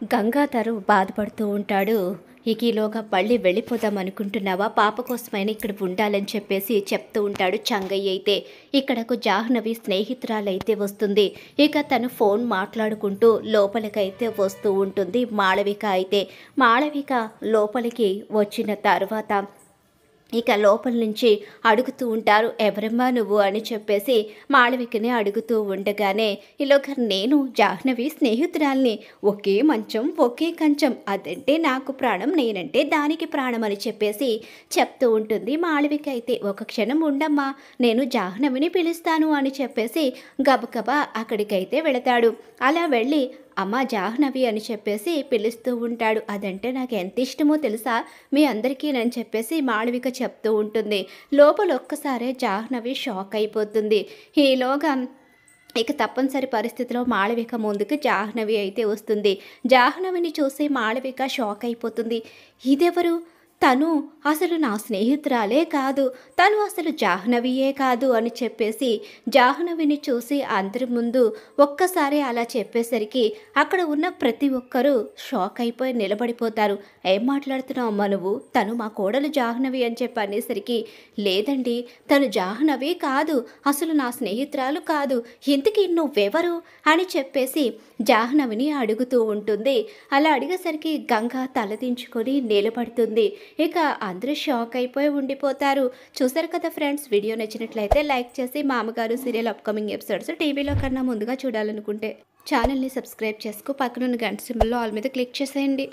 గంగాధరు బాధపడుతూ ఉంటాడు. ఈలోగా మళ్ళీ వెళ్ళిపోదాం అనుకుంటున్నావా? పాప కోసమైనా ఇక్కడ ఉండాలని చెప్పేసి చెప్తూ ఉంటాడు చంగయ్య అయితే. ఇక్కడకు జాహ్నవి స్నేహితురాలైతే వస్తుంది. ఇక తను ఫోన్ మాట్లాడుకుంటూ లోపలికైతే వస్తూ ఉంటుంది మాళవిక అయితే. మాళవిక లోపలికి వచ్చిన తర్వాత ఇక లోపల నుంచి అడుగుతూ ఉంటారు, ఎవరమ్మా నువ్వు అని చెప్పేసి మాళవికని అడుగుతూ ఉండగానే, ఈలోగా నేను జాహ్నవి స్నేహితురాల్ని, ఒకే మంచం ఒకే కంచం, అదంటే నాకు ప్రాణం, నేనంటే దానికి ప్రాణం అని చెప్పేసి చెప్తూ ఉంటుంది మాళవిక అయితే. ఒక క్షణం ఉండమ్మా, నేను జాహ్నవిని పిలుస్తాను అని చెప్పేసి గబగబా అక్కడికైతే వెళతాడు. అలా వెళ్ళి అమ్మ జాహ్నవి అని చెప్పేసి పిలుస్తూ ఉంటాడు. అదంటే నాకు ఎంత ఇష్టమో తెలుసా మీ అందరికీ అని చెప్పేసి మాళవిక చెప్తూ ఉంటుంది. లోపల ఒక్కసారే జాహ్నవి షాక్ అయిపోతుంది. ఈలోగా ఇక తప్పనిసరి పరిస్థితిలో మాళవిక ముందుకు జాహ్నవి అయితే వస్తుంది. జాహ్నవిని చూసి మాళవిక షాక్ అయిపోతుంది. ఇదెవరు? తను అసలు నా స్నేహితురాలే కాదు, తను అసలు జాహ్నవియే కాదు అని చెప్పేసి జాహ్నవిని చూసి అందరి ముందు ఒక్కసారి అలా చెప్పేసరికి అక్కడ ఉన్న ప్రతి ఒక్కరూ షాక్ అయిపోయి నిలబడిపోతారు. ఏం మాట్లాడుతున్నావు అమ్మా నువ్వు? తను మా కోడలు జాహ్నవి అని చెప్పి అనేసరికి, లేదండి తను జాహ్నవి కాదు, అసలు నా స్నేహితురాలు కాదు, ఇంతకీ నువ్వెవరు అని చెప్పేసి జాహ్నవిని అడుగుతూ ఉంటుంది. అలా అడిగేసరికి గంగ తలదించుకొని నిలబడుతుంది. ఇక అందరూ షాక్ అయిపోయి ఉండిపోతారు. చూసారు కదా ఫ్రెండ్స్, వీడియో నచ్చినట్లయితే లైక్ చేసి మామగారు సీరియల్ అప్కమింగ్ ఎపిసోడ్స్ టీవీలో కన్నా ముందుగా చూడాలనుకుంటే ఛానల్ని సబ్స్క్రైబ్ చేసుకో, పక్కనున్న గంట సింబల్లో ఆల్ మీద క్లిక్ చేసేయండి.